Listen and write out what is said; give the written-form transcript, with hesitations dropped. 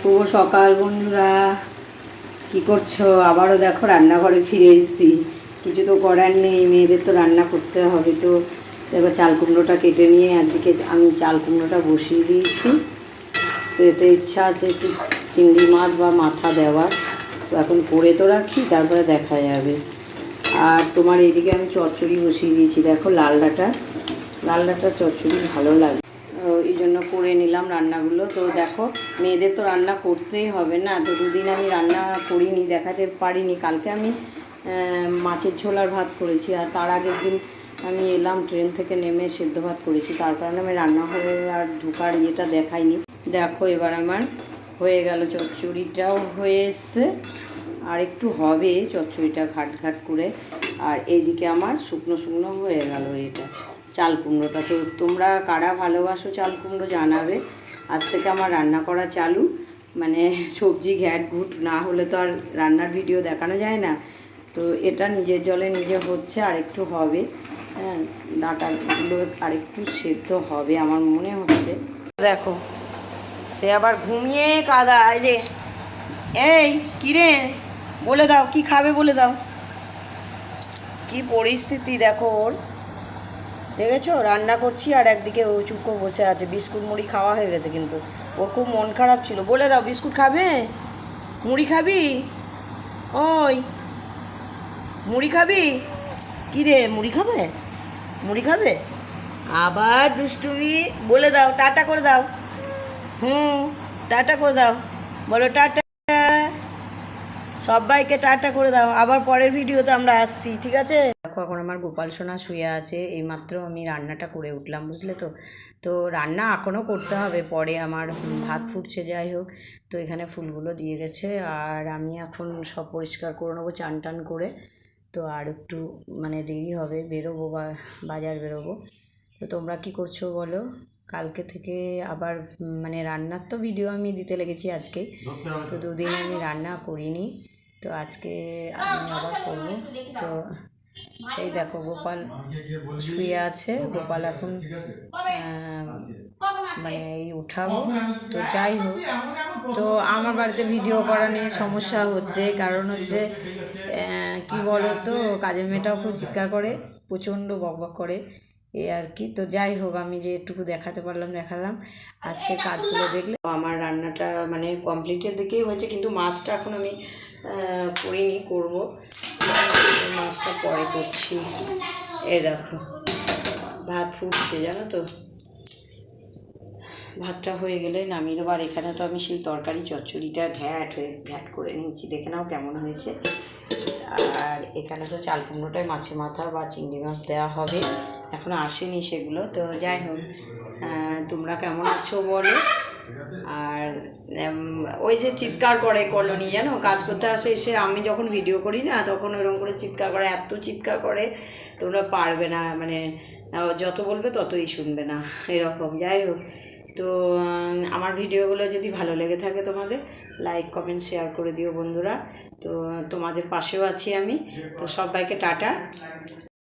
শুভ সকাল বন্ধুরা, কি করছো? আবারও দেখো রান্নাঘরে ফিরে এসেছি। কিছু তো করার নেই, মেয়েদের তো রান্না করতে হবে। তো দেখো চাল কুমড়োটা কেটে নিয়ে একদিকে আমি চাল কুমড়োটা বসিয়ে দিয়েছি। তো এতে ইচ্ছা আছে একটু চিংড়ি মাছ বা মাথা দেওয়ার, তো এখন করে তো রাখি, তারপরে দেখা যাবে। আর তোমার এইদিকে আমি চচ্চড়ি বসিয়ে দিয়েছি। দেখো লাল ডাঁটা চচ্চড়ি ভালো লাগে, এই জন্য করে নিলাম রান্নাগুলো। তো দেখো মেয়েদের তো রান্না করতেই হবে না, তো দুদিন আমি রান্না করিনি, দেখাতে পারিনি। কালকে আমি মাছের ঝোল আর ভাত করেছি, আর তার আগের দিন আমি এলাম ট্রেন থেকে নেমে সেদ্ধ ভাত করেছি, তার কারণে আমি রান্নাঘরে আর ঢোকার ইয়েটা দেখাইনি। দেখো এবার আমার হয়ে গেল, চচ্চড়িটাও হয়ে এসছে, আর একটু হবে চচ্চড়িটা ঘাট ঘাট করে। আর এইদিকে আমার শুকনো শুকনো হয়ে গেল এটা চাল কুমড়োটা। তো তোমরা কারা ভালোবাসো চাল কুমড়ো জানাবে। আজ থেকে আমার রান্না করা চালু, মানে সবজি ঘ্যাট ঘুট না হলে তো আর রান্নার ভিডিও দেখানো যায় না। তো এটা নিজের জলে নিজে হচ্ছে, আর একটু হবে। হ্যাঁ, ডাঁটাগুলো আর একটু সেদ্ধ হবে আমার মনে হচ্ছে। দেখো সে আবার ঘুমিয়ে কাদা। এই যে এই কিরে, বলে দাও কি খাবে, বলে দাও। কি পরিস্থিতি দেখো ওর, দেখেছো? রান্না করছি আর একদিকে ও চুপকো বসে আছে। বিস্কুট মুড়ি খাওয়া হয়ে গেছে, কিন্তু ওর খুব মন খারাপ ছিল। বলে দাও বিস্কুট খাবে, মুড়ি খাবি? ওই মুড়ি খাবি? কী রে, মুড়ি খাবে? মুড়ি খাবে? আবার দুষ্টুমি। বলে দাও, টাটা করে দাও। টাটা করে দাও, বলো টাটা। সবাইকে টাটা করে দাও, আবার পরের ভিডিওতে আমরা আসছি, ঠিক আছে? দেখো এখন আমার গোপাল সোনা শুয়ে আছে, এইমাত্র আমি রান্নাটা করে উঠলাম, বুঝলে তো। তো রান্না এখনও করতে হবে, পরে আমার ভাত ফুটছে, যাই হোক। তো এখানে ফুলগুলো দিয়ে গেছে, আর আমি এখন সব পরিষ্কার করে নেবো চান টান করে। তো আর একটু মানে দেরি হবে, বেরোবো বা বাজার বেরোবো। তো তোমরা কি করছো বলো? কালকে থেকে আবার মানে রান্নার তো ভিডিও আমি দিতে লেগেছি আজকে, তো দুদিন আমি রান্না করিনি, তো আজকে আমি আবার করবো। তো এই দেখো গোপাল শুয়ে আছে, গোপাল এখন মানে এই উঠাবো। তো যাই হোক, তো আমার বাড়িতে ভিডিও করা নিয়ে সমস্যা হচ্ছে, কারণ হচ্ছে কি বলো তো, কাজের মেয়েটাও খুব চিৎকার করে, প্রচণ্ড বকবক করে, এই আর কি। তো যাই হোক, আমি যেটুকু দেখাতে পারলাম দেখালাম। আজকের কাজগুলো দেখলে আমার রান্নাটা মানে কমপ্লিটের দিকেই হয়েছে, কিন্তু মাছটা এখন আমি করিনি, করবো। মাছটা পরে করছি। এ দেখো ভাত ফুটছে, জানো তো। ভাতটা হয়ে গেলে নামিয়ে দেবো। আর এখানে তো আমি সেই তরকারি চচ্চড়িটা ঘ্যাট করে নিয়েছি, দেখে নাও কেমন হয়েছে। আর এখানে তো চাল কুমড়োটায় মাছের মাথা বা চিংড়ি মাছ দেওয়া হবে, এখনও আসেনি সেগুলো। তো যাই হোক, তোমরা কেমন আছো বলো। আর ওই যে চিৎকার করে কলোনি, জানো, কাজ করতে আসে, এসে আমি যখন ভিডিও করি না তখন ওরকম করে চিৎকার করে, এত চিৎকার করে তোমরা পারবে না, মানে যত বলবে ততই শুনবে না, এরকম। যাই হোক, তো আমার ভিডিওগুলো যদি ভালো লেগে থাকে তোমাদের, লাইক কমেন্ট শেয়ার করে দিও বন্ধুরা। তো তোমাদের পাশেও আছি আমি। তো সবাইকে টাটা।